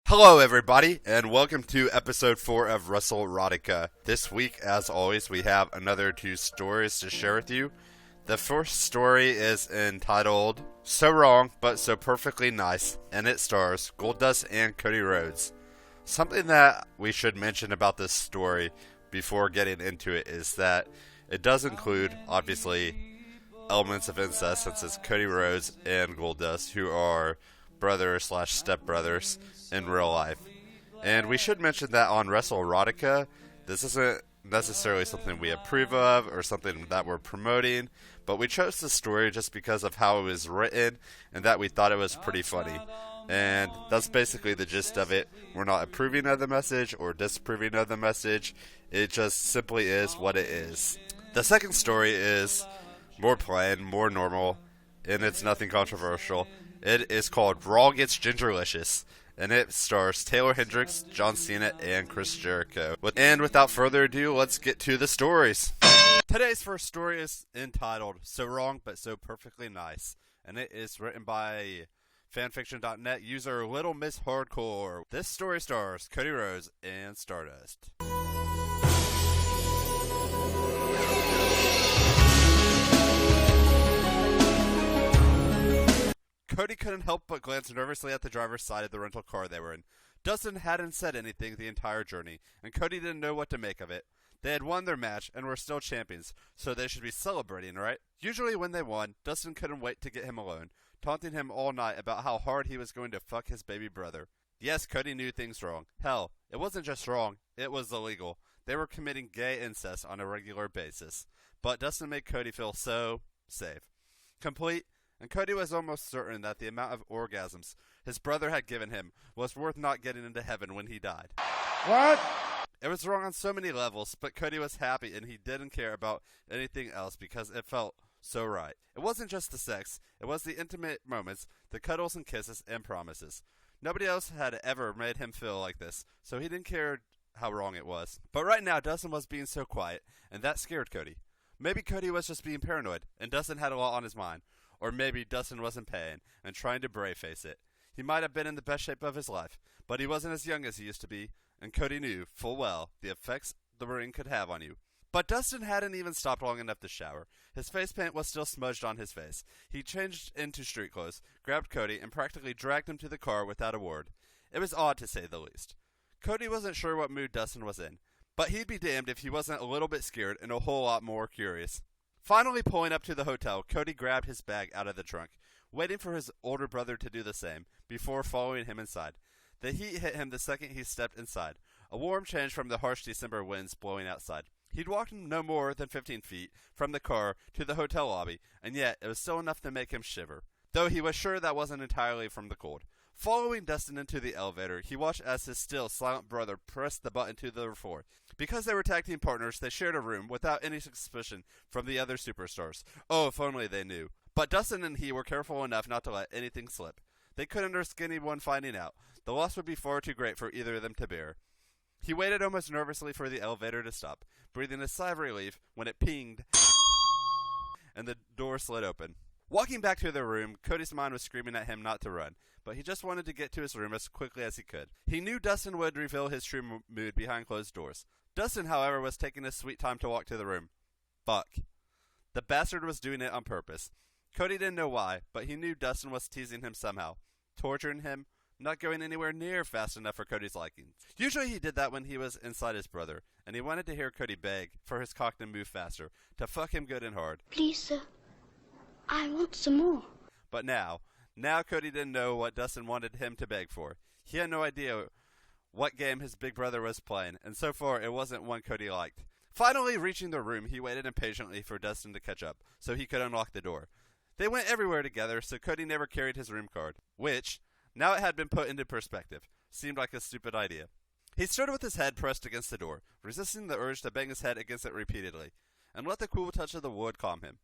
Hello, everybody, and welcome to episode 4 of WrestleRotica. This week, as always, we have another 2 stories to share with you. The first story is entitled So Wrong, But So Perfectly Nice, and it stars Goldust and Cody Rhodes. Something that we should mention about this story before getting into it is that it does include, obviously, elements of incest, since it's Cody Rhodes and Goldust, who are brother/stepbrothers in real life. And we should mention that on WrestleRotica, this isn't necessarily something we approve of or something that we're promoting, but we chose this story just because of how it was written and that we thought it was pretty funny. And that's basically the gist of it. We're not approving of the message or disapproving of the message. It just simply is what it is. The second story is more plain, more normal, and it's nothing controversial. It is called Raw Gets Gingerlicious, and it stars Taylor Hendricks, John Cena, and Chris Jericho. And without further ado, let's get to the stories. Today's first story is entitled So Wrong But So Perfectly Nice, and it is written by fanfiction.net user Little Miss Hardcore. This story stars Cody Rhodes and Stardust. Cody couldn't help but glance nervously at the driver's side of the rental car they were in. Dustin hadn't said anything the entire journey, and Cody didn't know what to make of it. They had won their match and were still champions, so they should be celebrating, right? Usually when they won, Dustin couldn't wait to get him alone, taunting him all night about how hard he was going to fuck his baby brother. Yes, Cody knew things wrong. Hell, it wasn't just wrong, it was illegal. They were committing gay incest on a regular basis. But Dustin made Cody feel so safe. Complete. And Cody was almost certain that the amount of orgasms his brother had given him was worth not getting into heaven when he died. What? It was wrong on so many levels, but Cody was happy and he didn't care about anything else because it felt so right. It wasn't just the sex, it was the intimate moments, the cuddles and kisses and promises. Nobody else had ever made him feel like this, so he didn't care how wrong it was. But right now, Dustin was being so quiet, and that scared Cody. Maybe Cody was just being paranoid, and Dustin had a lot on his mind. Or maybe Dustin wasn't paying and trying to brave face it. He might have been in the best shape of his life, but he wasn't as young as he used to be, and Cody knew full well the effects the ring could have on you. But Dustin hadn't even stopped long enough to shower. His face paint was still smudged on his face. He changed into street clothes, grabbed Cody, and practically dragged him to the car without a word. It was odd to say the least. Cody wasn't sure what mood Dustin was in, but he'd be damned if he wasn't a little bit scared and a whole lot more curious. Finally pulling up to the hotel, Cody grabbed his bag out of the trunk, waiting for his older brother to do the same, before following him inside. The heat hit him the second he stepped inside, a warm change from the harsh December winds blowing outside. He'd walked no more than 15 feet from the car to the hotel lobby, and yet it was still enough to make him shiver, though he was sure that wasn't entirely from the cold. Following Dustin into the elevator, he watched as his still silent brother pressed the button to the floor. Because they were tag team partners, they shared a room without any suspicion from the other superstars. Oh, if only they knew. But Dustin and he were careful enough not to let anything slip. They couldn't risk anyone finding out. The loss would be far too great for either of them to bear. He waited almost nervously for the elevator to stop, breathing a sigh of relief when it pinged and the door slid open. Walking back to their room, Cody's mind was screaming at him not to run, but he just wanted to get to his room as quickly as he could. He knew Dustin would reveal his true mood behind closed doors. Dustin, however, was taking his sweet time to walk to the room. Fuck. The bastard was doing it on purpose. Cody didn't know why, but he knew Dustin was teasing him somehow, torturing him, not going anywhere near fast enough for Cody's liking. Usually he did that when he was inside his brother, and he wanted to hear Cody beg for his cock to move faster, to fuck him good and hard. Please, sir, I want some more. But now Cody didn't know what Dustin wanted him to beg for. He had no idea what game his big brother was playing, and so far it wasn't one Cody liked. Finally reaching the room, he waited impatiently for Dustin to catch up, so he could unlock the door. They went everywhere together, so Cody never carried his room card, which, now it had been put into perspective, seemed like a stupid idea. He stood with his head pressed against the door, resisting the urge to bang his head against it repeatedly, and let the cool touch of the wood calm him.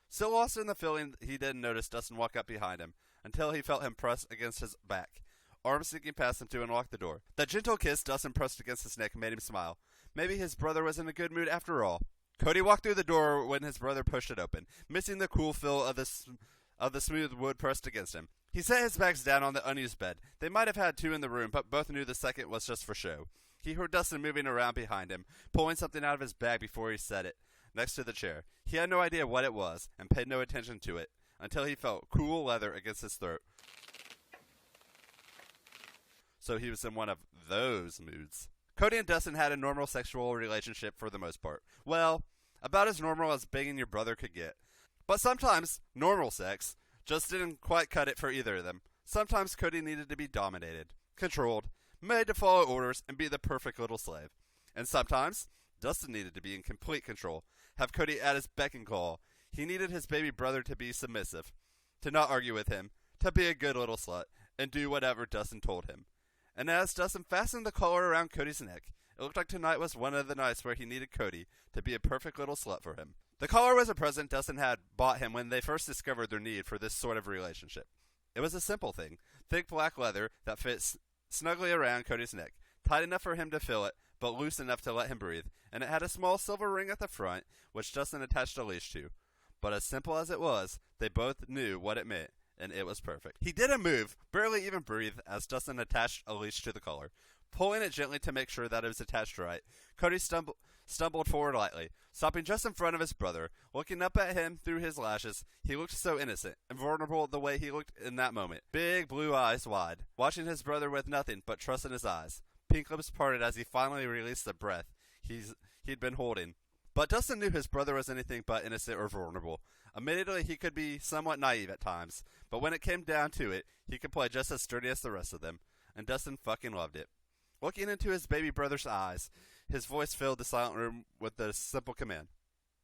So lost in the feeling, he didn't notice Dustin walk up behind him, until he felt him press against his back, arms sneaking past him to unlock the door. The gentle kiss Dustin pressed against his neck made him smile. Maybe his brother was in a good mood after all. Cody walked through the door when his brother pushed it open, missing the cool feel of of the smooth wood pressed against him. He set his bags down on the unused bed. They might have had two in the room, but both knew the second was just for show. He heard Dustin moving around behind him, pulling something out of his bag before he set it, next to the chair. He had no idea what it was, and paid no attention to it, until he felt cool leather against his throat. So he was in one of those moods. Cody and Dustin had a normal sexual relationship for the most part. Well, about as normal as banging your brother could get. But sometimes, normal sex just didn't quite cut it for either of them. Sometimes Cody needed to be dominated, controlled, made to follow orders and be the perfect little slave. And sometimes, Dustin needed to be in complete control, have Cody at his beck and call. He needed his baby brother to be submissive, to not argue with him, to be a good little slut, and do whatever Dustin told him. And as Dustin fastened the collar around Cody's neck, it looked like tonight was one of the nights where he needed Cody to be a perfect little slut for him. The collar was a present Dustin had bought him when they first discovered their need for this sort of relationship. It was a simple thing, thick black leather that fit snugly around Cody's neck, tight enough for him to feel it, but loose enough to let him breathe, and it had a small silver ring at the front, which Dustin attached a leash to. But as simple as it was, they both knew what it meant, and it was perfect. He didn't move, barely even breathe, as Dustin attached a leash to the collar. Pulling it gently to make sure that it was attached right, Cody stumbled forward lightly, stopping just in front of his brother. Looking up at him through his lashes, he looked so innocent and vulnerable the way he looked in that moment. Big blue eyes wide, watching his brother with nothing but trust in his eyes. Pink lips parted as he finally released the breath he'd been holding. But Dustin knew his brother was anything but innocent or vulnerable. Admittedly, he could be somewhat naive at times, but when it came down to it, he could play just as sturdy as the rest of them, and Dustin fucking loved it. Looking into his baby brother's eyes, his voice filled the silent room with the simple command,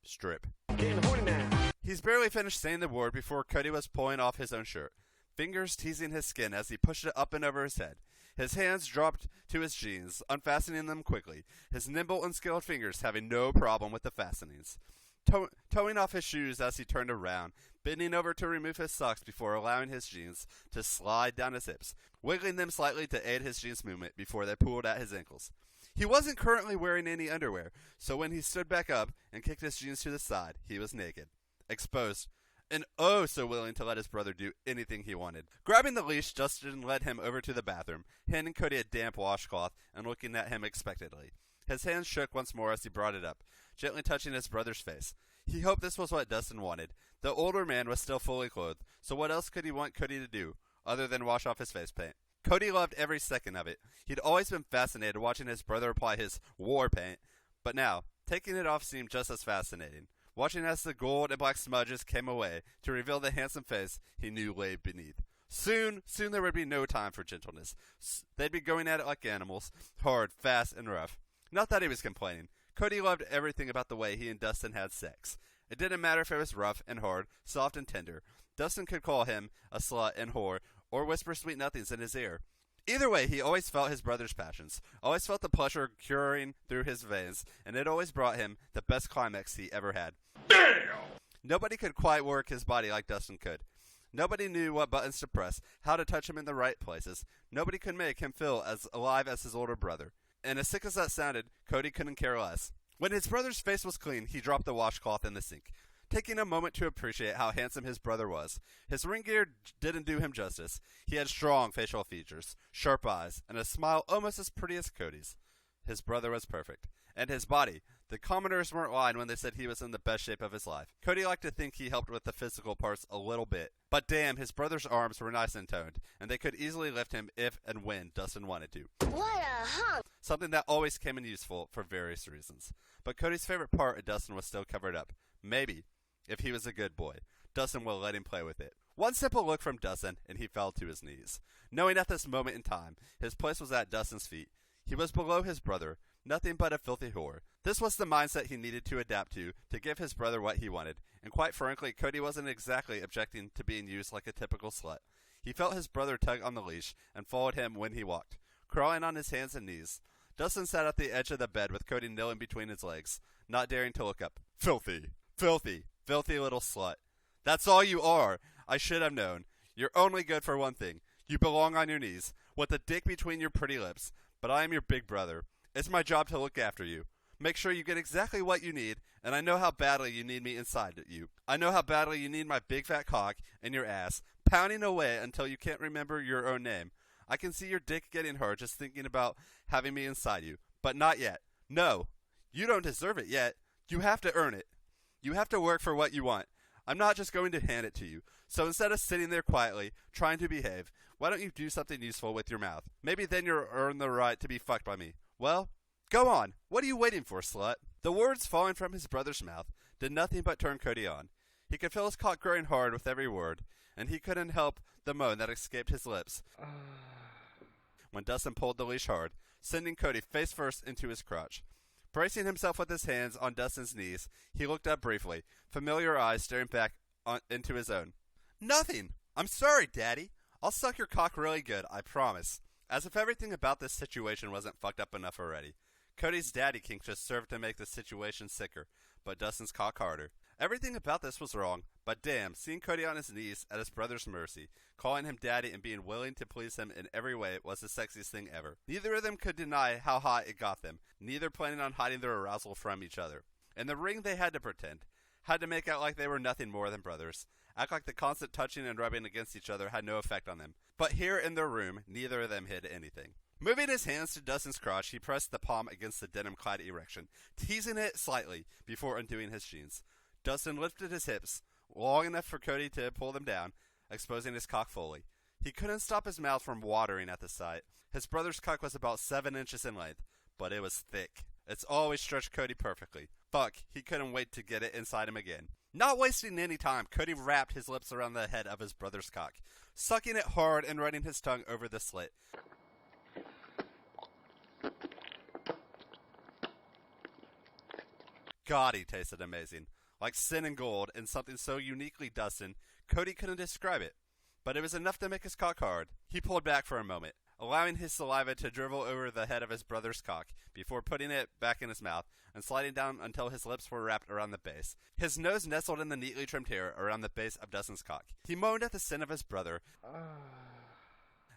strip. He's barely finished saying the word before Cody was pulling off his own shirt, fingers teasing his skin as he pushed it up and over his head. His hands dropped to his jeans, unfastening them quickly, his nimble, unskilled fingers having no problem with the fastenings. Towing off his shoes as he turned around, bending over to remove his socks before allowing his jeans to slide down his hips, wiggling them slightly to aid his jeans movement before they pulled at his ankles. He wasn't currently wearing any underwear, so when he stood back up and kicked his jeans to the side, he was naked, exposed, and oh so willing to let his brother do anything he wanted. Grabbing the leash, Dustin led him over to the bathroom, handing Cody a damp washcloth and looking at him expectantly. His hands shook once more as he brought it up, gently touching his brother's face. He hoped this was what Dustin wanted. The older man was still fully clothed, so what else could he want Cody to do, other than wash off his face paint? Cody loved every second of it. He'd always been fascinated watching his brother apply his war paint, but now, taking it off seemed just as fascinating. Watching as the gold and black smudges came away to reveal the handsome face he knew lay beneath. Soon there would be no time for gentleness. They'd be going at it like animals, hard, fast, and rough. Not that he was complaining. Cody loved everything about the way he and Dustin had sex. It didn't matter if it was rough and hard, soft and tender. Dustin could call him a slut and whore, or whisper sweet nothings in his ear. Either way, he always felt his brother's passions, always felt the pleasure curing through his veins, and it always brought him the best climax he ever had. Damn! Nobody could quite work his body like Dustin could. Nobody knew what buttons to press, how to touch him in the right places. Nobody could make him feel as alive as his older brother. And as sick as that sounded, Cody couldn't care less. When his brother's face was clean, he dropped the washcloth in the sink, taking a moment to appreciate how handsome his brother was. His ring gear didn't do him justice. He had strong facial features, sharp eyes, and a smile almost as pretty as Cody's. His brother was perfect. And his body. The commoners weren't lying when they said he was in the best shape of his life. Cody liked to think he helped with the physical parts a little bit. But damn, his brother's arms were nice and toned, and they could easily lift him if and when Dustin wanted to. What a hunk! Something that always came in useful for various reasons. But Cody's favorite part of Dustin was still covered up. Maybe, if he was a good boy, Dustin will let him play with it. One simple look from Dustin, and he fell to his knees. Knowing at this moment in time, his place was at Dustin's feet. He was below his brother, nothing but a filthy whore. This was the mindset he needed to adapt to give his brother what he wanted, and quite frankly, Cody wasn't exactly objecting to being used like a typical slut. He felt his brother tug on the leash, and followed him when he walked, crawling on his hands and knees. Dustin sat at the edge of the bed with Cody kneeling between his legs, not daring to look up. Filthy, filthy, filthy little slut. That's all you are. I should have known. You're only good for one thing. You belong on your knees, with a dick between your pretty lips, but I am your big brother. It's my job to look after you. make sure you get exactly what you need, and I know how badly you need me inside you. I know how badly you need my big fat cock in your ass, pounding away until you can't remember your own name. I can see your dick getting hard just thinking about having me inside you, but not yet. No, you don't deserve it yet. You have to earn it. You have to work for what you want. I'm not just going to hand it to you. So instead of sitting there quietly, trying to behave, why don't you do something useful with your mouth? Maybe then you'll earn the right to be fucked by me. Well, go on. What are you waiting for, slut? The words falling from his brother's mouth did nothing but turn Cody on. He could feel his cock growing hard with every word, and he couldn't help the moan that escaped his lips when Dustin pulled the leash hard, sending Cody face first into his crotch. Bracing himself with his hands on Dustin's knees, he looked up briefly, familiar eyes staring back into his own. Nothing! I'm sorry, Daddy. I'll suck your cock really good, I promise. As if everything about this situation wasn't fucked up enough already. Cody's daddy kink just served to make the situation sicker, but Dustin's cock harder. Everything about this was wrong, but damn, seeing Cody on his knees at his brother's mercy, calling him daddy and being willing to please him in every way was the sexiest thing ever. Neither of them could deny how hot it got them, neither planning on hiding their arousal from each other. In the ring they had to pretend, had to make out like they were nothing more than brothers, act like the constant touching and rubbing against each other had no effect on them. But here in their room, neither of them hid anything. Moving his hands to Dustin's crotch, he pressed the palm against the denim-clad erection, teasing it slightly before undoing his jeans. Dustin lifted his hips, long enough for Cody to pull them down, exposing his cock fully. He couldn't stop his mouth from watering at the sight. His brother's cock was about 7 inches in length, but it was thick. It's always stretched Cody perfectly. Fuck, he couldn't wait to get it inside him again. Not wasting any time, Cody wrapped his lips around the head of his brother's cock, sucking it hard and running his tongue over the slit. God, he tasted amazing. Like sin and gold, and something so uniquely Dustin, Cody couldn't describe it. But it was enough to make his cock hard. He pulled back for a moment, allowing his saliva to dribble over the head of his brother's cock, before putting it back in his mouth, and sliding down until his lips were wrapped around the base. His nose nestled in the neatly trimmed hair around the base of Dustin's cock. He moaned at the sin of his brother,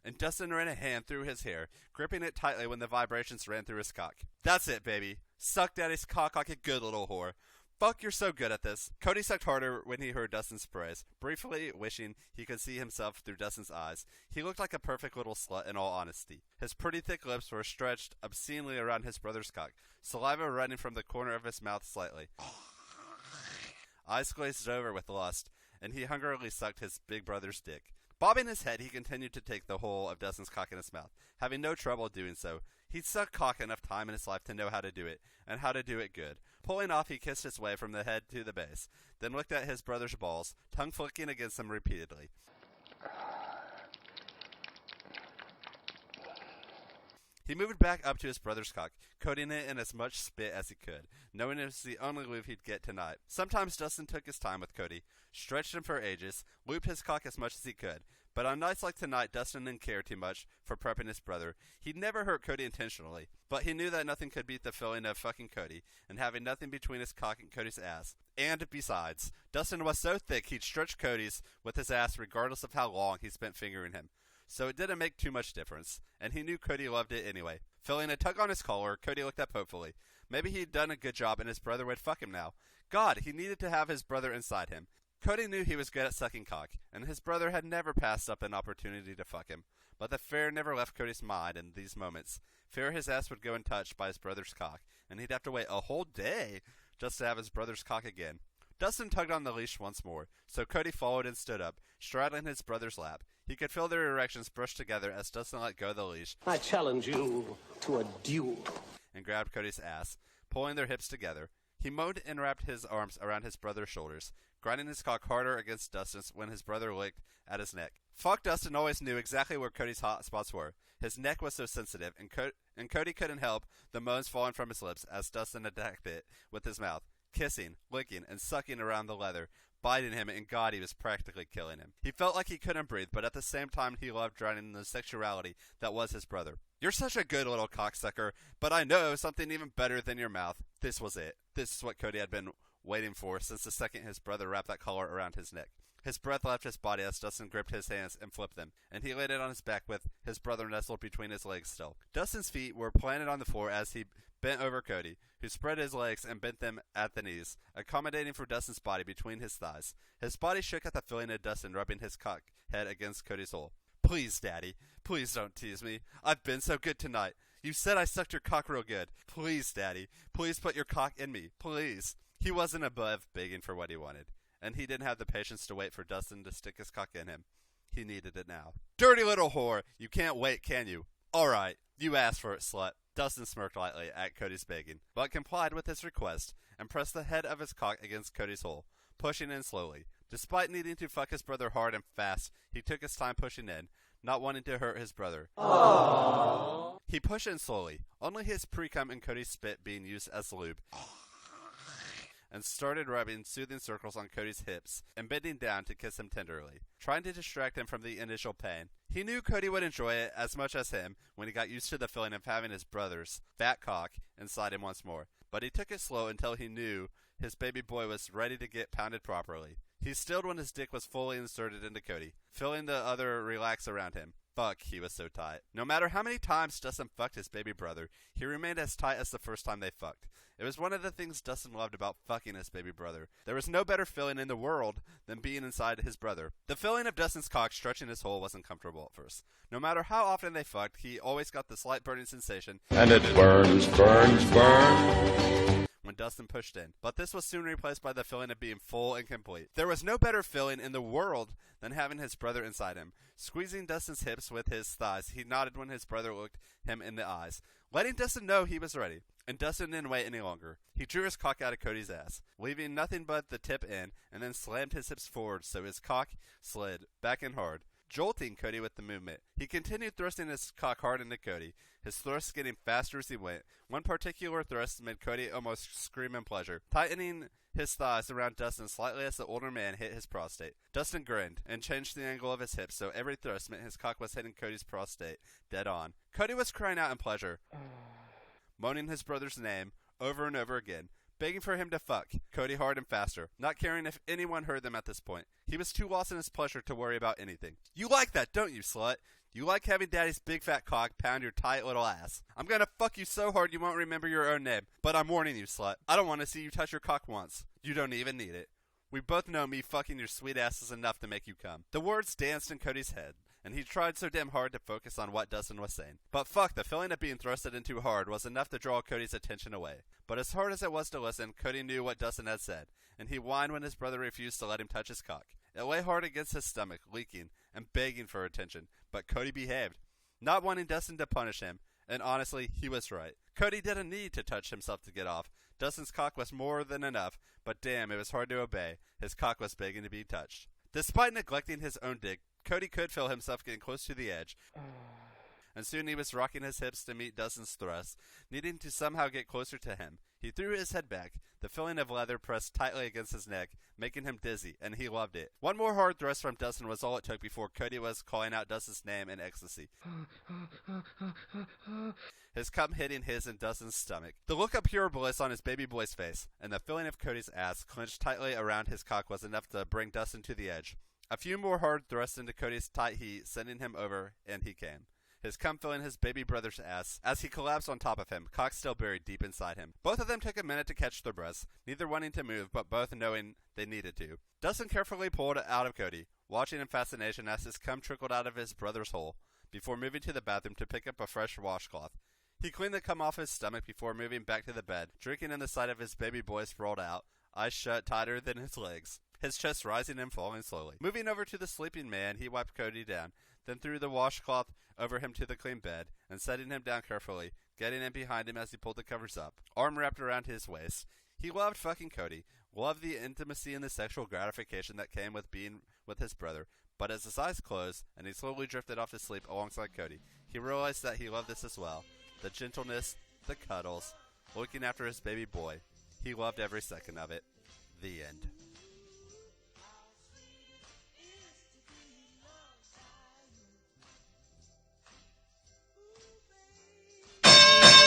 and Dustin ran a hand through his hair, gripping it tightly when the vibrations ran through his cock. That's it, baby. Suck Daddy's cock like a good little whore. Fuck, you're so good at this. Cody sucked harder when he heard Dustin's praise, briefly wishing he could see himself through Dustin's eyes. He looked like a perfect little slut in all honesty. His pretty thick lips were stretched obscenely around his brother's cock, saliva running from the corner of his mouth slightly. Eyes glazed over with lust, and he hungrily sucked his big brother's dick. Bobbing his head, he continued to take the whole of Dustin's cock in his mouth, having no trouble doing so. He'd sucked cock enough time in his life to know how to do it, and how to do it good. Pulling off, he kissed his way from the head to the base, then looked at his brother's balls, tongue flicking against them repeatedly. He moved back up to his brother's cock, coating it in as much spit as he could, knowing it was the only lube he'd get tonight. Sometimes Dustin took his time with Cody, stretched him for ages, looped his cock as much as he could, but on nights like tonight, Dustin didn't care too much for prepping his brother. He'd never hurt Cody intentionally, but he knew that nothing could beat the feeling of fucking Cody, and having nothing between his cock and Cody's ass. And besides, Dustin was so thick he'd stretch Cody's with his ass regardless of how long he spent fingering him. So it didn't make too much difference, and he knew Cody loved it anyway. Feeling a tug on his collar, Cody looked up hopefully. Maybe he'd done a good job and his brother would fuck him now. God, he needed to have his brother inside him. Cody knew he was good at sucking cock, and his brother had never passed up an opportunity to fuck him. But the fear never left Cody's mind in these moments. Fear his ass would go untouched by his brother's cock, and he'd have to wait a whole day just to have his brother's cock again. Dustin tugged on the leash once more, so Cody followed and stood up, straddling his brother's lap. He could feel their erections brush together as Dustin let go of the leash. I challenge you to a duel. And grabbed Cody's ass, pulling their hips together. He moaned and wrapped his arms around his brother's shoulders, grinding his cock harder against Dustin's when his brother licked at his neck. Fuck, Dustin always knew exactly where Cody's hot spots were. His neck was so sensitive, and Cody couldn't help the moans falling from his lips as Dustin attacked it with his mouth, kissing, licking, and sucking around the leather, biting him, and God, he was practically killing him. He felt like he couldn't breathe, but at the same time he loved drowning in the sexuality that was his brother. You're such a good little cocksucker, but I know something even better than your mouth. This was it. This is what Cody had been waiting for since the second his brother wrapped that collar around his neck. His breath left his body as Dustin gripped his hands and flipped them, and he laid it on his back with his brother nestled between his legs still. Dustin's feet were planted on the floor as he bent over Cody, who spread his legs and bent them at the knees, accommodating for Dustin's body between his thighs. His body shook at the feeling of Dustin rubbing his cock head against Cody's hole. Please, Daddy. Please don't tease me. I've been so good tonight. You said I sucked your cock real good. Please, Daddy. Please put your cock in me. Please. He wasn't above begging for what he wanted, and he didn't have the patience to wait for Dustin to stick his cock in him. He needed it now. Dirty little whore. You can't wait, can you? All right. You asked for it, slut. Dustin smirked lightly at Cody's begging, but complied with his request and pressed the head of his cock against Cody's hole, pushing in slowly. Despite needing to fuck his brother hard and fast, he took his time pushing in, not wanting to hurt his brother. Aww. He pushed in slowly, only his pre-cum and Cody's spit being used as lube, and started rubbing soothing circles on Cody's hips and bending down to kiss him tenderly, trying to distract him from the initial pain. He knew Cody would enjoy it as much as him when he got used to the feeling of having his brother's fat cock inside him once more, but he took it slow until he knew his baby boy was ready to get pounded properly. He stilled when his dick was fully inserted into Cody, feeling the other relax around him. Fuck, he was so tight. No matter how many times Dustin fucked his baby brother, he remained as tight as the first time they fucked. It was one of the things Dustin loved about fucking his baby brother. There was no better feeling in the world than being inside his brother. The feeling of Dustin's cock stretching his hole wasn't comfortable at first. No matter how often they fucked, he always got the slight burning sensation. And it burns, burns, burns. When Dustin pushed in, but this was soon replaced by the feeling of being full and complete. There was no better feeling in the world than having his brother inside him. Squeezing Dustin's hips with his thighs, he nodded when his brother looked him in the eyes, letting Dustin know he was ready. And Dustin didn't wait any longer. He drew his cock out of Cody's ass, leaving nothing but the tip in, and then slammed his hips forward so his cock slid back in hard, jolting Cody with the movement. He continued thrusting his cock hard into Cody, his thrusts getting faster as he went. One particular thrust made Cody almost scream in pleasure, tightening his thighs around Dustin slightly as the older man hit his prostate. Dustin grinned and changed the angle of his hips so every thrust meant his cock was hitting Cody's prostate dead on. Cody was crying out in pleasure, moaning his brother's name over and over again, begging for him to fuck Cody hard and faster, not caring if anyone heard them at this point. He was too lost in his pleasure to worry about anything. You like that, don't you, slut? You like having Daddy's big fat cock pound your tight little ass. I'm gonna fuck you so hard you won't remember your own name, but I'm warning you, slut. I don't want to see you touch your cock once. You don't even need it. We both know me fucking your sweet ass is enough to make you come. The words danced in Cody's head, and he tried so damn hard to focus on what Dustin was saying. But fuck, the feeling of being thrusted in too hard was enough to draw Cody's attention away. But as hard as it was to listen, Cody knew what Dustin had said, and he whined when his brother refused to let him touch his cock. It lay hard against his stomach, leaking, and begging for attention, but Cody behaved, not wanting Dustin to punish him, and honestly, he was right. Cody didn't need to touch himself to get off. Dustin's cock was more than enough, but damn, it was hard to obey. His cock was begging to be touched. Despite neglecting his own dick, Cody could feel himself getting close to the edge, and soon he was rocking his hips to meet Dustin's thrust, needing to somehow get closer to him. He threw his head back, the feeling of leather pressed tightly against his neck, making him dizzy, and he loved it. One more hard thrust from Dustin was all it took before Cody was calling out Dustin's name in ecstasy, his cum hitting his and Dustin's stomach. The look of pure bliss on his baby boy's face, and the feeling of Cody's ass clenched tightly around his cock was enough to bring Dustin to the edge. A few more hard thrusts into Cody's tight heat, sending him over, and he came. His cum filling his baby brother's ass as he collapsed on top of him, cock still buried deep inside him. Both of them took a minute to catch their breaths, neither wanting to move, but both knowing they needed to. Dustin carefully pulled it out of Cody, watching in fascination as his cum trickled out of his brother's hole, before moving to the bathroom to pick up a fresh washcloth. He cleaned the cum off his stomach before moving back to the bed, drinking in the sight of his baby boy sprawled out, eyes shut tighter than his legs, his chest rising and falling slowly. Moving over to the sleeping man, he wiped Cody down, then threw the washcloth over him to the clean bed, and setting him down carefully, getting in behind him as he pulled the covers up, arm wrapped around his waist. He loved fucking Cody, loved the intimacy and the sexual gratification that came with being with his brother, but as his eyes closed, and he slowly drifted off to sleep alongside Cody, he realized that he loved this as well. The gentleness, the cuddles, looking after his baby boy. He loved every second of it. The end.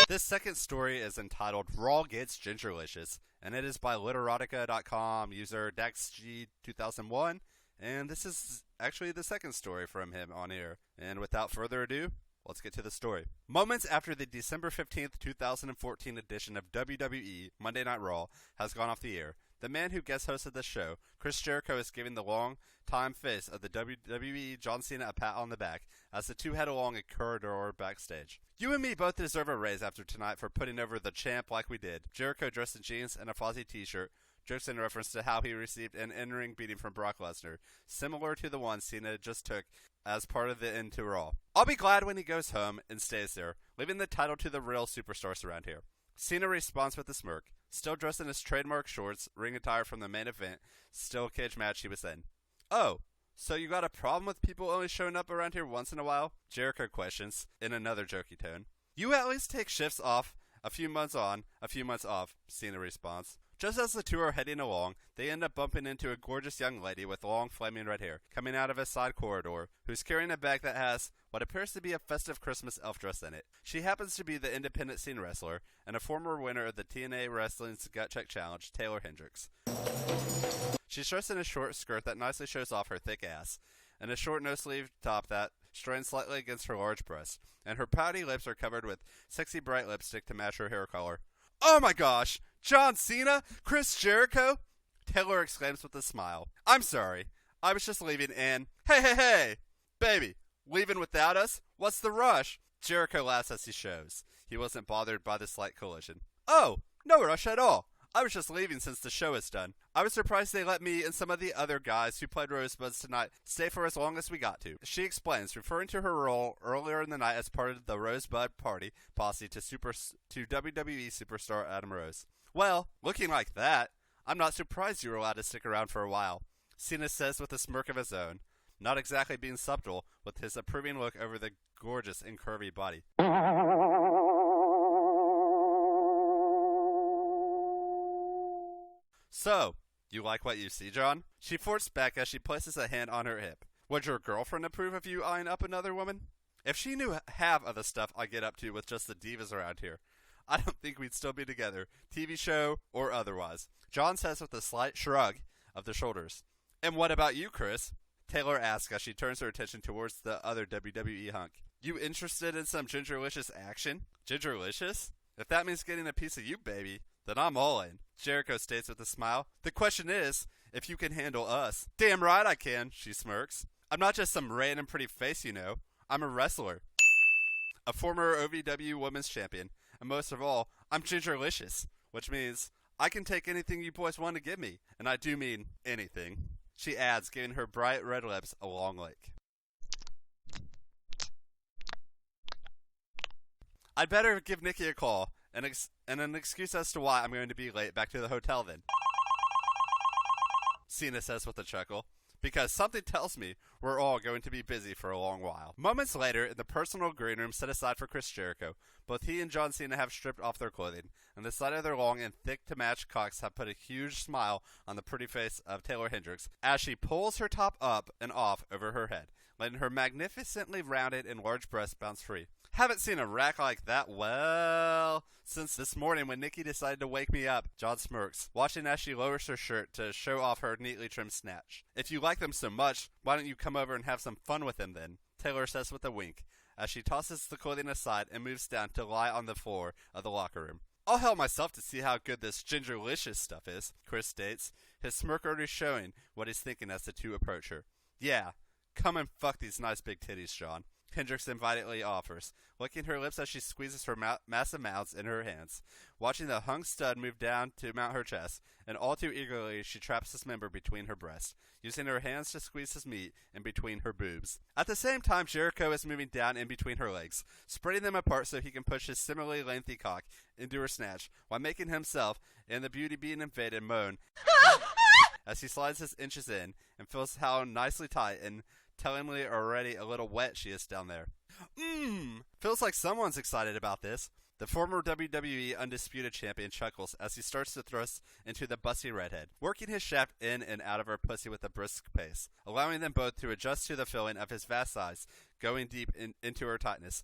This second story is entitled Raw Gets Gingerlicious, and it is by Literotica.com, user DaxG2001, And this is actually the second story from him on here. And without further ado, let's get to the story. Moments after the December 15th, 2014 edition of WWE Monday Night Raw has gone off the air, the man who guest hosted the show, Chris Jericho, is giving the long-time face of the WWE, John Cena, a pat on the back as the two head along a corridor backstage. You and me both deserve a raise after tonight for putting over the champ like we did. Jericho, dressed in jeans and a Fozzy t-shirt, jokes in reference to how he received an in-ring beating from Brock Lesnar, similar to the one Cena just took as part of the end to Raw. I'll be glad when he goes home and stays there, leaving the title to the real superstars around here. Cena responds with a smirk, still dressed in his trademark shorts, ring attire from the main event, steel cage match he was in. Oh, so you got a problem with people only showing up around here once in a while? Jericho questions, in another jokey tone. You at least take shifts off, a few months on, a few months off, Cena responds. Just as the two are heading along, they end up bumping into a gorgeous young lady with long flaming red hair, coming out of a side corridor, who's carrying a bag that has what appears to be a festive Christmas elf dress in it. She happens to be the independent scene wrestler, and a former winner of the TNA Wrestling's Gut Check Challenge, Taylor Hendricks. She's dressed in a short skirt that nicely shows off her thick ass, and a short no-sleeve top that strains slightly against her large breasts, and her pouty lips are covered with sexy bright lipstick to match her hair color. Oh my gosh! John Cena? Chris Jericho? Taylor exclaims with a smile. I'm sorry. I was just leaving and... Hey! Baby, leaving without us? What's the rush? Jericho laughs as he shows. He wasn't bothered by the slight collision. Oh, no rush at all. I was just leaving since the show is done. I was surprised they let me and some of the other guys who played Rosebuds tonight stay for as long as we got to. She explains, referring to her role earlier in the night as part of the Rosebud Party posse to WWE superstar Adam Rose. Well, looking like that, I'm not surprised you were allowed to stick around for a while, Cena says with a smirk of his own, not exactly being subtle with his approving look over the gorgeous and curvy body. So, you like what you see, John? She forks back as she places a hand on her hip. Would your girlfriend approve of you eyeing up another woman? If she knew half of the stuff I get up to with just the divas around here, I don't think we'd still be together, TV show or otherwise. John says with a slight shrug of the shoulders. And what about you, Chris? Taylor asks as she turns her attention towards the other WWE hunk. You interested in some Gingerlicious action? Gingerlicious? If that means getting a piece of you, baby, then I'm all in. Jericho states with a smile. The question is, if you can handle us. Damn right I can, she smirks. I'm not just some random pretty face, you know. I'm a wrestler. A former OVW Women's Champion. And most of all, I'm Gingerlicious. Which means, I can take anything you boys want to give me. And I do mean anything. She adds, giving her bright red lips a long lick. I'd better give Nikki a call, and an excuse as to why I'm going to be late back to the hotel then. Cena says with a chuckle, because something tells me we're all going to be busy for a long while. Moments later, in the personal green room set aside for Chris Jericho, both he and John Cena have stripped off their clothing, and the sight of their long and thick-to-match cocks have put a huge smile on the pretty face of Taylor Hendricks as she pulls her top up and off over her head, letting her magnificently rounded and large breasts bounce free. Haven't seen a rack like that, well, since this morning when Nikki decided to wake me up, John smirks, watching as she lowers her shirt to show off her neatly trimmed snatch. If you like them so much, why don't you come over and have some fun with them then? Taylor says with a wink, as she tosses the clothing aside and moves down to lie on the floor of the locker room. I'll help myself to see how good this Gingerlicious stuff is, Chris states, his smirk already showing what he's thinking as the two approach her. Yeah, come and fuck these nice big titties, John. Hendricks invitingly offers, licking her lips as she squeezes her massive mouths in her hands, watching the hung stud move down to mount her chest, and all too eagerly she traps his member between her breasts, using her hands to squeeze his meat in between her boobs. At the same time, Jericho is moving down in between her legs, spreading them apart so he can push his similarly lengthy cock into her snatch, while making himself and the beauty being invaded moan as he slides his inches in and feels how nicely tight and tellingly already a little wet she is down there. Feels like someone's excited about this. The former WWE Undisputed Champion chuckles as he starts to thrust into the busty redhead, working his shaft in and out of her pussy with a brisk pace, allowing them both to adjust to the feeling of his vast size, going deep into her tightness.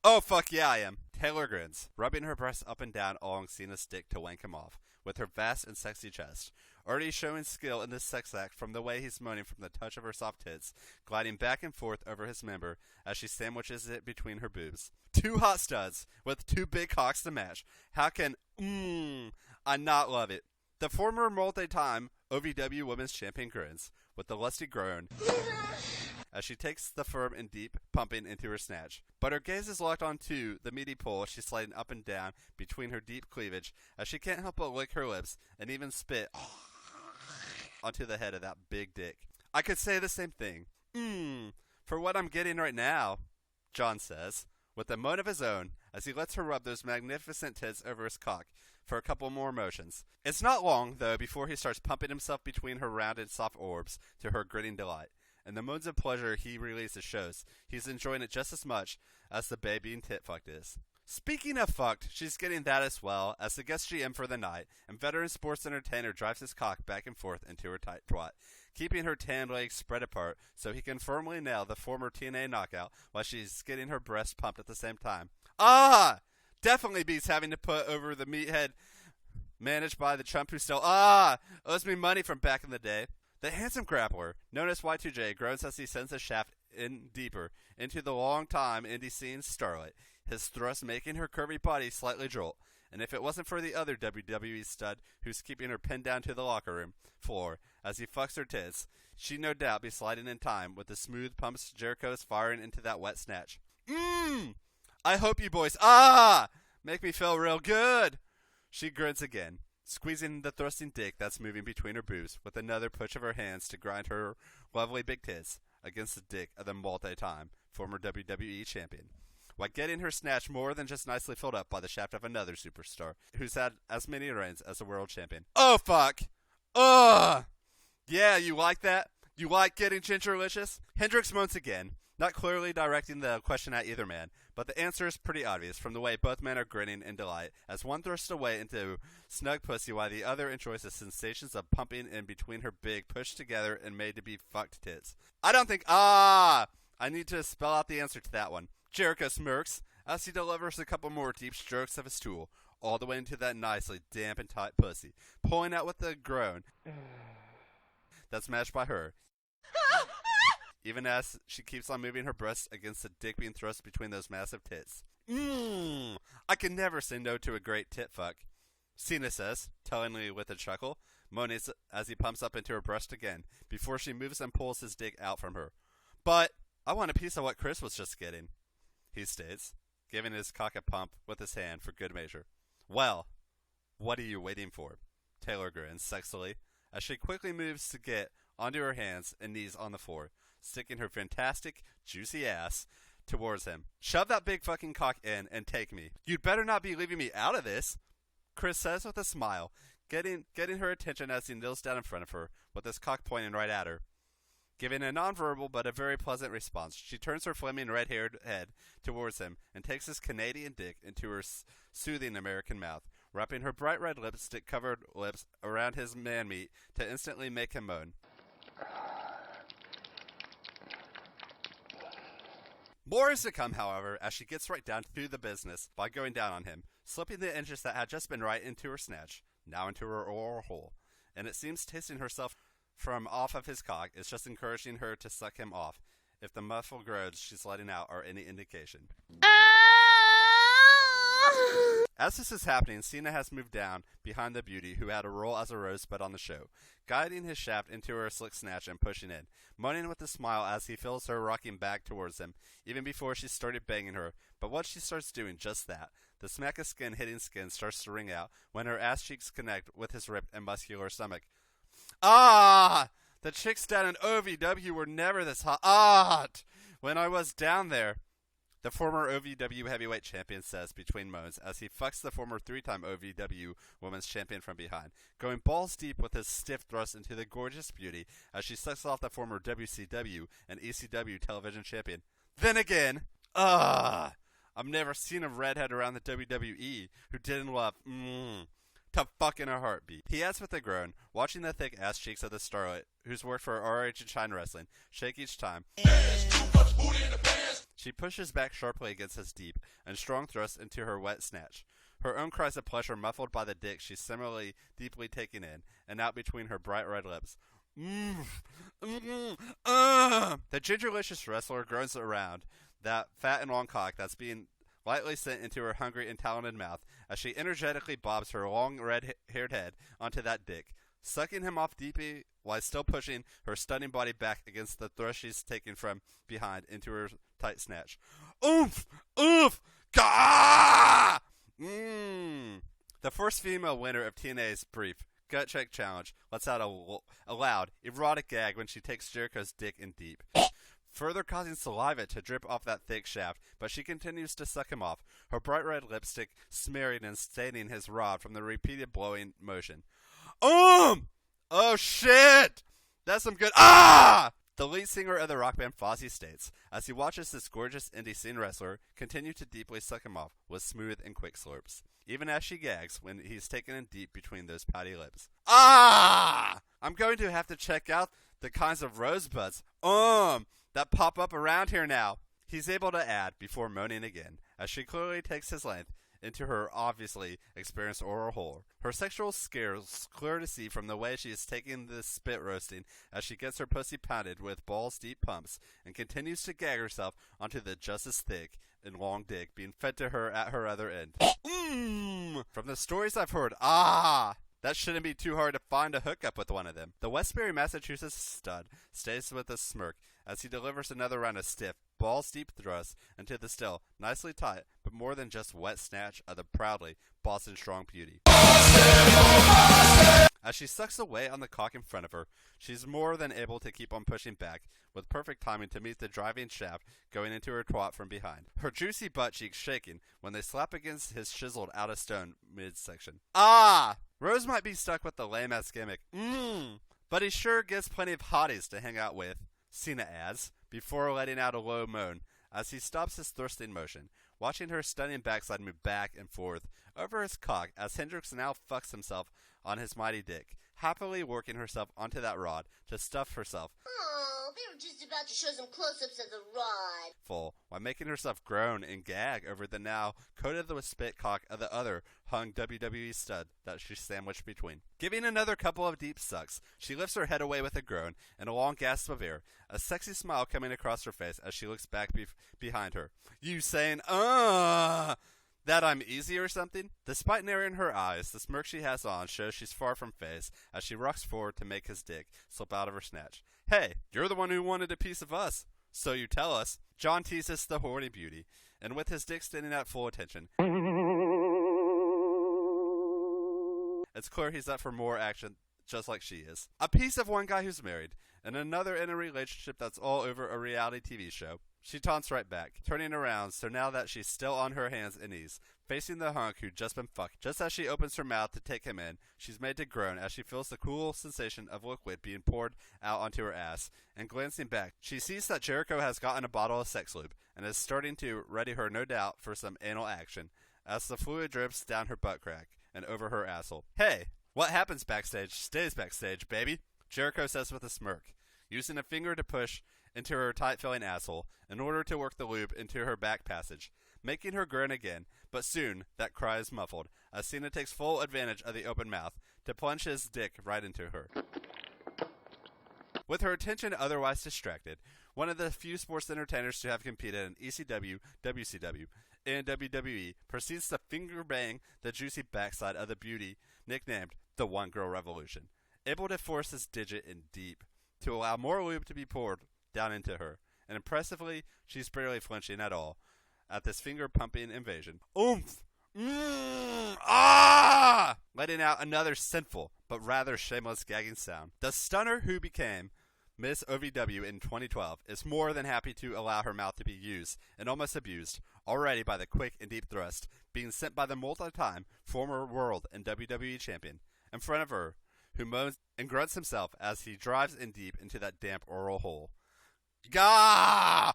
Oh fuck yeah I am. Taylor grins, rubbing her breasts up and down along Cena's dick to wank him off, with her vast and sexy chest. Already showing skill in this sex act from the way he's moaning from the touch of her soft tits, gliding back and forth over his member as she sandwiches it between her boobs. Two hot studs with two big cocks to match. How can I not love it? The former multi-time OVW Women's Champion grins with the lusty groan as she takes the firm and deep pumping into her snatch. But her gaze is locked onto the meaty pole she's sliding up and down between her deep cleavage as she can't help but lick her lips and even spit onto the head of that big dick. I could say the same thing. For what I'm getting right now, John says, with a moan of his own as he lets her rub those magnificent tits over his cock for a couple more motions. It's not long, though, before he starts pumping himself between her rounded, soft orbs to her gritting delight. And the moans of pleasure he releases shows he's enjoying it just as much as the babe being tit-fucked is. Speaking of fucked, she's getting that as well as the guest GM for the night, and veteran sports entertainer drives his cock back and forth into her tight twat, keeping her tan legs spread apart so he can firmly nail the former TNA knockout while she's getting her breast pumped at the same time. Definitely beats having to put over the meathead managed by the chump who still owes me money from back in the day. The handsome grappler, known as Y2J, groans as he sends his shaft in deeper into the long-time indie scene starlet, his thrust making her curvy body slightly jolt. And if it wasn't for the other WWE stud who's keeping her pinned down to the locker room floor as he fucks her tits, she'd no doubt be sliding in time with the smooth pumps Jericho's firing into that wet snatch. I hope you boys, make me feel real good. She grins again, squeezing the thrusting dick that's moving between her boobs with another push of her hands to grind her lovely big tits against the dick of the multi-time former WWE champion, while getting her snatch more than just nicely filled up by the shaft of another superstar who's had as many reigns as a world champion. Oh, fuck. Yeah, you like that? You like getting gingerlicious? Hendricks moans again, not clearly directing the question at either man, but the answer is pretty obvious from the way both men are grinning in delight as one thrusts away into snug pussy while the other enjoys the sensations of pumping in between her big, pushed together and made to be fucked tits. I don't think, I need to spell out the answer to that one. Jericho smirks as he delivers a couple more deep strokes of his tool, all the way into that nicely damp and tight pussy, pulling out with a groan that's matched by her, even as she keeps on moving her breasts against the dick being thrust between those massive tits. I can never say no to a great tit fuck, Cena says, tellingly with a chuckle, moaning as he pumps up into her breast again, before she moves and pulls his dick out from her. But I want a piece of what Chris was just getting, he states, giving his cock a pump with his hand for good measure. Well, what are you waiting for? Taylor grins sexily, as she quickly moves to get onto her hands and knees on the floor, sticking her fantastic, juicy ass towards him. Shove that big fucking cock in and take me. You'd better not be leaving me out of this, Chris says with a smile, getting her attention as he kneels down in front of her, with his cock pointing right at her. Giving a nonverbal but a very pleasant response, she turns her flaming red-haired head towards him and takes his Canadian dick into her soothing American mouth, wrapping her bright red lipstick-covered lips around his man-meat to instantly make him moan. More is to come, however, as she gets right down to the business by going down on him, slipping the inches that had just been right into her snatch, now into her oral hole, and it seems tasting herself from off of his cock is just encouraging her to suck him off, if the muffled groans she's letting out are any indication. As this is happening, Cena has moved down behind the beauty who had a role as a rosebud on the show, guiding his shaft into her slick snatch and pushing in, moaning with a smile as he feels her rocking back towards him, even before she started banging her. But once she starts doing just that, the smack of skin hitting skin starts to ring out when her ass cheeks connect with his ripped and muscular stomach. The chicks down in OVW were never this hot when I was down there, the former OVW heavyweight champion says between moans as he fucks the former three-time OVW women's champion from behind, going balls deep with his stiff thrust into the gorgeous beauty as she sucks off the former WCW and ECW television champion. Then again, I've never seen a redhead around the WWE who didn't love, to fuck in a heartbeat. He adds with a groan, watching the thick ass cheeks of the starlet, who's worked for RH and Shine Wrestling, shake each time She pushes back sharply against his deep and strong thrust into her wet snatch. Her own cries of pleasure muffled by the dick she's similarly deeply taken in and out between her bright red lips. The gingerlicious wrestler groans around that fat and long cock that's being lightly sent into her hungry and talented mouth as she energetically bobs her long red-haired head onto that dick, sucking him off deeply while still pushing her stunning body back against the thrust she's taken from behind into her tight snatch. Oomph! Oomph! Gah! The first female winner of TNA's brief gut check challenge lets out a loud, erotic gag when she takes Jericho's dick in deep, further causing saliva to drip off that thick shaft, but she continues to suck him off, her bright red lipstick smearing and staining his rod from the repeated blowing motion. Oh shit! That's some good The lead singer of the rock band Fozzy states, as he watches this gorgeous indie scene wrestler continue to deeply suck him off with smooth and quick slurps, even as she gags when he's taken in deep between those pouty lips. I'm going to have to check out the kinds of rosebuds that pop up around here now, he's able to add before moaning again, as she clearly takes his length into her obviously experienced oral hole. Her sexual skills clear to see from the way she is taking this spit roasting as she gets her pussy pounded with balls deep pumps and continues to gag herself onto the just as thick and long dick being fed to her at her other end. From the stories I've heard, that shouldn't be too hard to find a hookup with one of them. The Westbury, Massachusetts stud stays with a smirk as he delivers another round of stiff, balls-deep thrusts into the still nicely tight, but more than just wet snatch of the proudly Boston Strong beauty. As she sucks away on the cock in front of her, she's more than able to keep on pushing back, with perfect timing to meet the driving shaft going into her twat from behind. Her juicy butt cheeks shaking when they slap against his chiseled out-of-stone midsection. Rose might be stuck with the lame-ass gimmick, but he sure gets plenty of hotties to hang out with, Cena adds, before letting out a low moan as he stops his thrusting motion, watching her stunning backside move back and forth over his cock as Hendrix now fucks himself on his mighty dick, happily working herself onto that rod to stuff herself. They were just about to show some close-ups of the rod. Full, while making herself groan and gag over the now coated with spit cock of the other hung WWE stud that she sandwiched between. Giving another couple of deep sucks, she lifts her head away with a groan and a long gasp of air, a sexy smile coming across her face as she looks back behind her. You saying, that I'm easy or something? Despite narrowing her eyes, the smirk she has on shows she's far from phased as she rocks forward to make his dick slip out of her snatch. Hey, you're the one who wanted a piece of us, so you tell us. John teases the horny beauty, and with his dick standing at full attention, it's clear he's up for more action, just like she is. A piece of one guy who's married, and another in a relationship that's all over a reality TV show. She taunts right back, turning around so now that she's still on her hands and knees, facing the hunk who'd just been fucked. Just as she opens her mouth to take him in, she's made to groan as she feels the cool sensation of liquid being poured out onto her ass, and glancing back, she sees that Jericho has gotten a bottle of sex lube, and is starting to ready her no doubt for some anal action, as the fluid drips down her butt crack and over her asshole. Hey, what happens backstage stays backstage, baby, Jericho says with a smirk, using a finger to push into her tight-filling asshole in order to work the lube into her back passage, making her groan again, but soon that cry is muffled as Cena takes full advantage of the open mouth to plunge his dick right into her. With her attention otherwise distracted, one of the few sports entertainers to have competed in ECW, WCW, and WWE proceeds to finger bang the juicy backside of the beauty nicknamed the One Girl Revolution, able to force his digit in deep to allow more lube to be poured down into her, and impressively, she's barely flinching at all at this finger-pumping invasion. Oomph! Letting out another sinful, but rather shameless gagging sound. The stunner who became Miss OVW in 2012 is more than happy to allow her mouth to be used, and almost abused, already by the quick and deep thrust, being sent by the multi-time former World and WWE champion, in front of her, who moans and grunts himself as he drives in deep into that damp oral hole. Gah!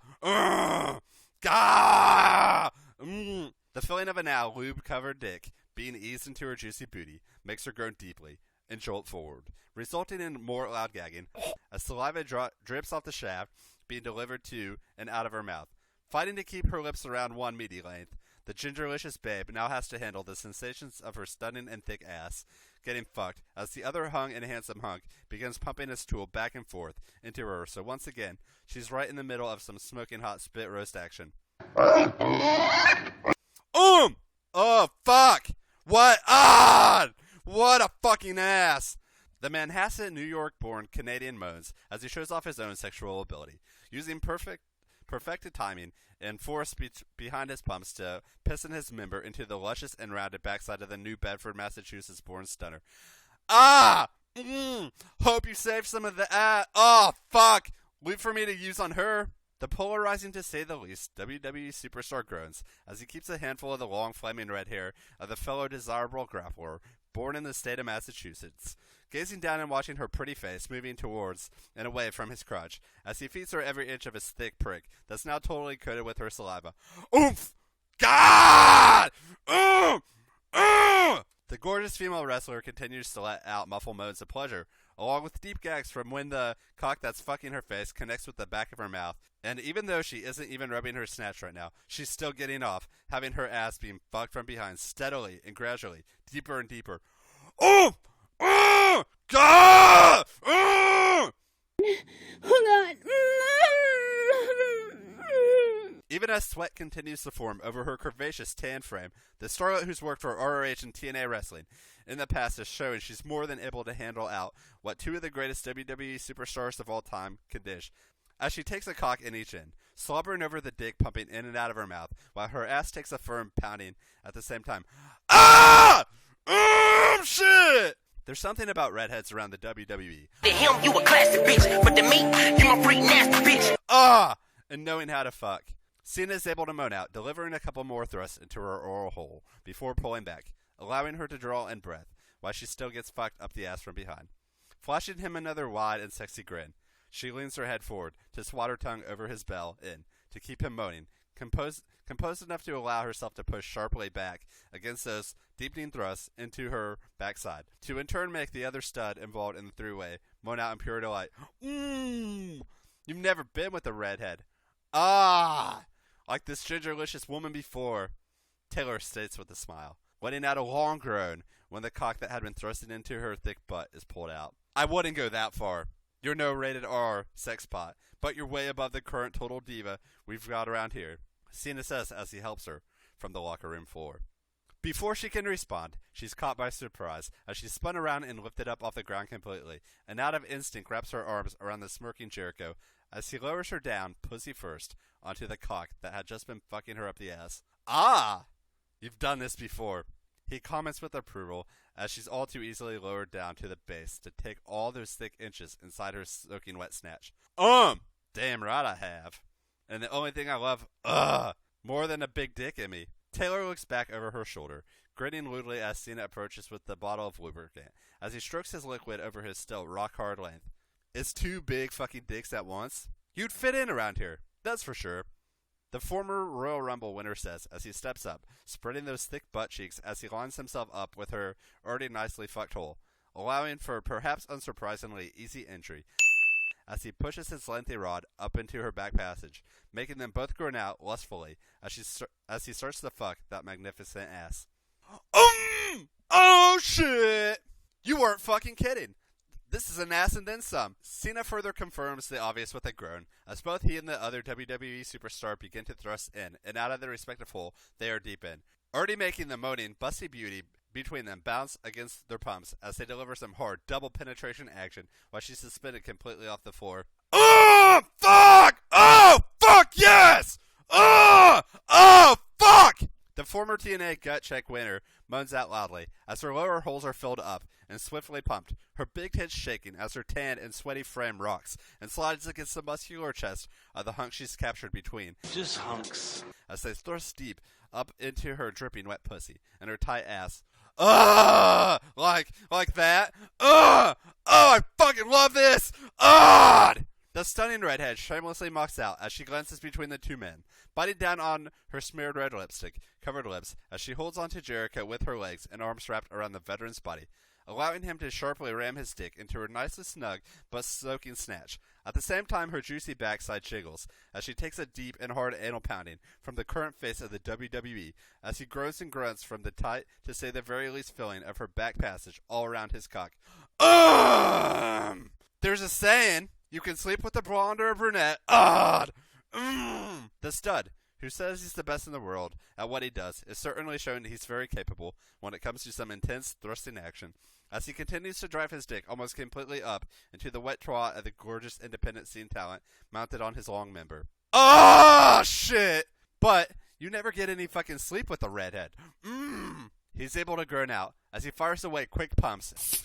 Gah! The feeling of a now lube-covered dick being eased into her juicy booty makes her groan deeply and jolt forward, resulting in more loud gagging as saliva drips off the shaft being delivered to and out of her mouth, Fighting to keep her lips around one meaty length, the gingerlicious babe now has to handle the sensations of her stunning and thick ass getting fucked as the other hung and handsome hunk begins pumping his tool back and forth into her, so once again, she's right in the middle of some smoking hot spit roast action. Oh, fuck! What? What a fucking ass! The Manhasset, New York-born Canadian moans as he shows off his own sexual ability, using perfected timing and force behind his pumps to piston his member into the luscious and rounded backside of the New Bedford, Massachusetts-born stunner. Hope you saved some of the oh, fuck! Leave for me to use on her. The polarizing, to say the least, WWE superstar groans as he keeps a handful of the long, flaming red hair of the fellow desirable grappler born in the state of Massachusetts, gazing down and watching her pretty face moving towards and away from his crotch as he feeds her every inch of his thick prick that's now totally coated with her saliva. Oomph! God! The gorgeous female wrestler continues to let out muffled moans of pleasure, along with deep gags from when the cock that's fucking her face connects with the back of her mouth. And even though she isn't even rubbing her snatch right now, she's still getting off, having her ass being fucked from behind steadily and gradually, deeper and deeper. God! Hold on. Even as sweat continues to form over her curvaceous tan frame, the starlet who's worked for ROH and TNA Wrestling in the past is showing she's more than able to handle out what two of the greatest WWE superstars of all time can dish, as she takes a cock in each end, slobbering over the dick pumping in and out of her mouth, while her ass takes a firm pounding at the same time. Shit! There's something about redheads around the WWE. To him, you a classic bitch, but to me, you my freak nasty bitch. And knowing how to fuck. Cena is able to moan out, delivering a couple more thrusts into her oral hole before pulling back, allowing her to draw in breath, while she still gets fucked up the ass from behind. Flashing him another wide and sexy grin, she leans her head forward to swat her tongue over his bell in to keep him moaning, composed enough to allow herself to push sharply back against those deepening thrusts into her backside, to in turn make the other stud involved in the three-way moan out in pure delight. You've never been with a redhead. Like this gingerlicious woman before, Taylor states with a smile, letting out a long groan when the cock that had been thrusted into her thick butt is pulled out. I wouldn't go that far. You're no rated R sex pot, but you're way above the current total diva we've got around here, Cena says as he helps her from the locker room floor. Before she can respond, she's caught by surprise as she's spun around and lifted up off the ground completely, and out of instinct wraps her arms around the smirking Jericho as he lowers her down, pussy first, onto the cock that had just been fucking her up the ass. You've done this before, he comments with approval as she's all too easily lowered down to the base to take all those thick inches inside her soaking wet snatch. Damn right I have. And the only thing I love, more than a big dick in me. Taylor looks back over her shoulder, grinning lewdly as Cena approaches with the bottle of lubricant, as he strokes his liquid over his still rock-hard length. It's two big fucking dicks at once. You'd fit in around here, that's for sure. The former Royal Rumble winner says as he steps up, spreading those thick butt cheeks as he lines himself up with her already nicely fucked hole, allowing for perhaps unsurprisingly easy entry as he pushes his lengthy rod up into her back passage, making them both groan out lustfully as he starts to fuck that magnificent ass. Oh shit! You weren't fucking kidding. This is an ass and then some. Cena further confirms the obvious with a groan, as both he and the other WWE superstar begin to thrust in and out of their respective hole they are deep in, already making the moaning, busty beauty between them bounce against their pumps as they deliver some hard double penetration action while she's suspended completely off the floor. Fuck! Oh, fuck, yes! Oh, fuck! The former TNA gut check winner moans out loudly as her lower holes are filled up and swiftly pumped, her big tits shaking as her tan and sweaty frame rocks and slides against the muscular chest of the hunk she's captured between. Just hunks. As they thrust deep up into her dripping wet pussy and her tight ass. Like that. I fucking love this. The stunning redhead shamelessly mocks out as she glances between the two men, biting down on her smeared red lipstick-covered lips as she holds onto Jericho with her legs and arms wrapped around the veteran's body, allowing him to sharply ram his dick into her nicely snug but soaking snatch. At the same time, her juicy backside jiggles as she takes a deep and hard anal pounding from the current face of the WWE as he groans and grunts from the tight, to say the very least, filling of her back passage all around his cock. There's a saying, you can sleep with a blonde or a brunette. The stud, who says he's the best in the world at what he does, is certainly showing he's very capable when it comes to some intense thrusting action, as he continues to drive his dick almost completely up into the wet twat of the gorgeous independent scene talent mounted on his long member. Oh, shit! But you never get any fucking sleep with the redhead. He's able to groan out as he fires away quick pumps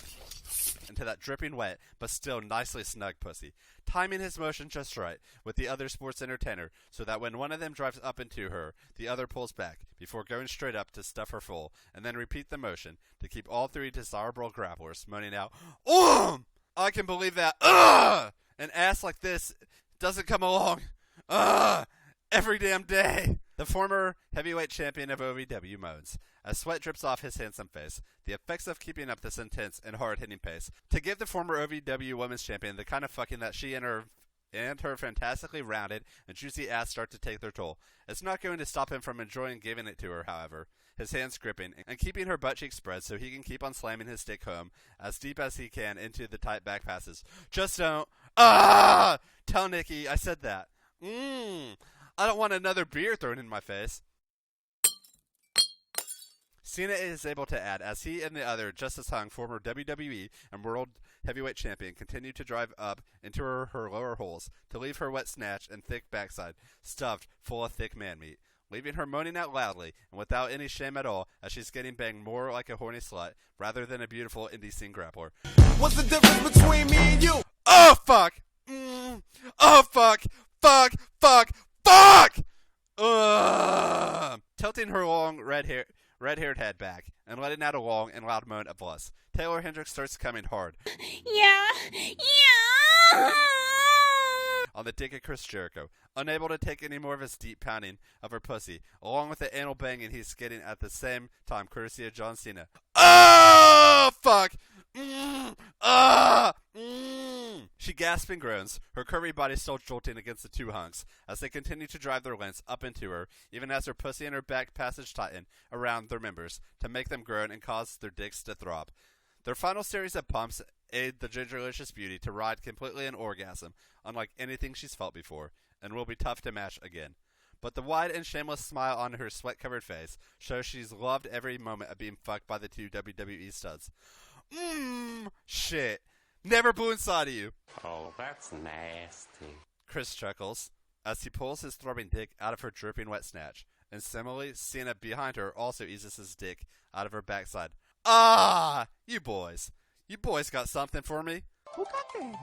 into that dripping wet but still nicely snug pussy, timing his motion just right with the other sports entertainer so that when one of them drives up into her, the other pulls back before going straight up to stuff her full, and then repeat the motion to keep all three desirable grapplers moaning out, I can believe that, an ass like this doesn't come along, every damn day. The former heavyweight champion of OVW moans as sweat drips off his handsome face, the effects of keeping up this intense and hard-hitting pace, to give the former OVW women's champion the kind of fucking that she and her fantastically rounded and juicy ass start to take their toll. It's not going to stop him from enjoying giving it to her, however, his hands gripping and keeping her butt cheeks spread so he can keep on slamming his stick home as deep as he can into the tight back passes. Just don't. Tell Nikki I said that. I don't want another beer thrown in my face. Cena is able to add as he and the other just as hung former WWE and World Heavyweight Champion continue to drive up into her lower holes to leave her wet snatch and thick backside stuffed full of thick man meat, leaving her moaning out loudly and without any shame at all as she's getting banged more like a horny slut rather than a beautiful indie scene grappler. What's the difference between me and you? Oh fuck! Oh fuck! Fuck! Fuck! Fuck! Tilting her long red-haired head back and letting out a long and loud moan of bliss, Taylor Hendricks starts coming hard. Yeah. On the dick of Chris Jericho, unable to take any more of his deep pounding of her pussy, along with the anal banging he's getting at the same time, courtesy of John Cena. Oh fuck! She gasps and groans, her curvy body still jolting against the two hunks as they continue to drive their lengths up into her, even as her pussy and her back passage tighten around their members to make them groan and cause their dicks to throb. Their final series of pumps aid the gingerlicious beauty to ride completely in orgasm, unlike anything she's felt before, and will be tough to match again. But the wide and shameless smile on her sweat-covered face shows she's loved every moment of being fucked by the two WWE studs. Shit. Never blew inside of you. Oh, that's nasty. Chris chuckles as he pulls his throbbing dick out of her dripping wet snatch, and similarly, Cena behind her also eases his dick out of her backside. You boys. You boys got something for me? Who got that?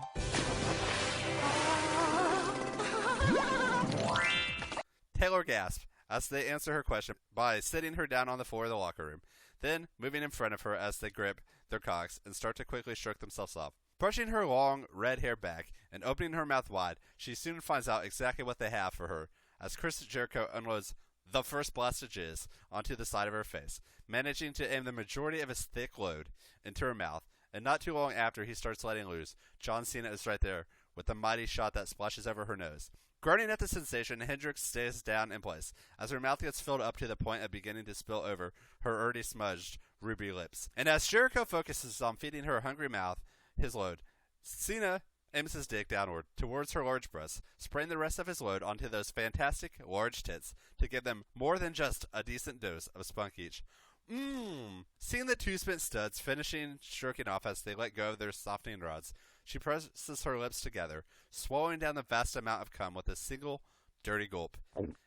Taylor gasped as they answer her question by sitting her down on the floor of the locker room, then moving in front of her as they grip their cocks and start to quickly stroke themselves off. Brushing her long, red hair back and opening her mouth wide, she soon finds out exactly what they have for her as Chris Jericho unloads the first blast of jizz onto the side of her face, managing to aim the majority of his thick load into her mouth, and not too long after he starts letting loose, John Cena is right there with a mighty shot that splashes over her nose. Groaning at the sensation, Hendricks stays down in place as her mouth gets filled up to the point of beginning to spill over her already smudged ruby lips. And as Jericho focuses on feeding her hungry mouth his load, Cena aims his dick downward towards her large breasts, spraying the rest of his load onto those fantastic large tits to give them more than just a decent dose of spunk each. Seeing the two spent studs finishing stroking off as they let go of their softening rods, she presses her lips together, swallowing down the vast amount of cum with a single dirty gulp,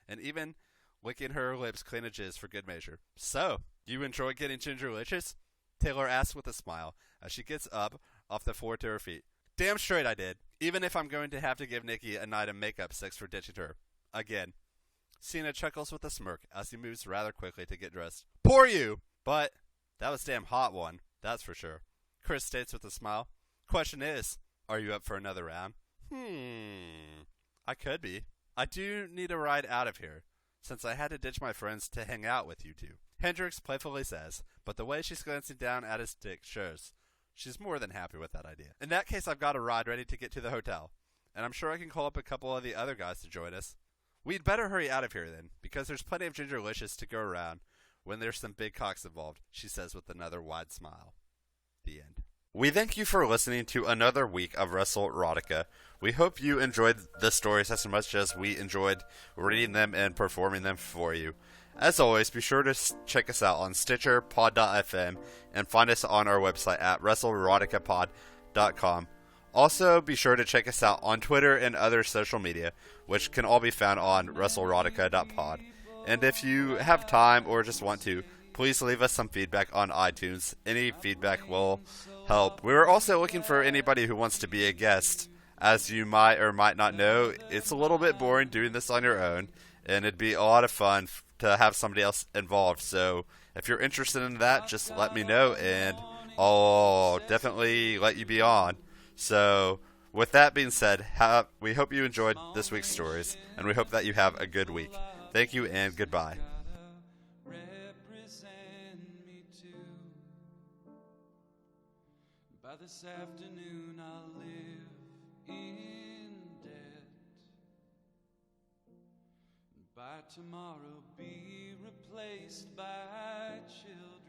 and even licking her lips clean of jizz for good measure. So, you enjoy getting gingerlicious? Taylor asks with a smile as she gets up off the floor to her feet. Damn straight I did, even if I'm going to have to give Nikki a night of makeup sex for ditching her. Again. Cena chuckles with a smirk as he moves rather quickly to get dressed. Poor you! But that was damn hot one, that's for sure. Chris states with a smile. Question is, are you up for another round? I could be. I do need a ride out of here, since I had to ditch my friends to hang out with you two. Hendrix playfully says, but the way she's glancing down at his dick shows she's more than happy with that idea. In that case, I've got a ride ready to get to the hotel, and I'm sure I can call up a couple of the other guys to join us. We'd better hurry out of here then, because there's plenty of Gingerlicious to go around when there's some big cocks involved, she says with another wide smile. The end. We thank you for listening to another week of Wrestle Erotica. We hope you enjoyed the stories as much as we enjoyed reading them and performing them for you. As always, be sure to check us out on Stitcher, Pod.fm, and find us on our website at WrestleEroticapod.com. Also, be sure to check us out on Twitter and other social media, which can all be found on WrestleErotica.pod. And if you have time or just want to, please leave us some feedback on iTunes. Any feedback will help. We're also looking for anybody who wants to be a guest. As you might or might not know, it's a little bit boring doing this on your own, and it'd be a lot of fun to have somebody else involved. So if you're interested in that, just let me know, and I'll definitely let you be on. So with that being said, we hope you enjoyed this week's stories, and we hope that you have a good week. Thank you, and goodbye. By this afternoon I'll live in debt. By tomorrow be replaced by children.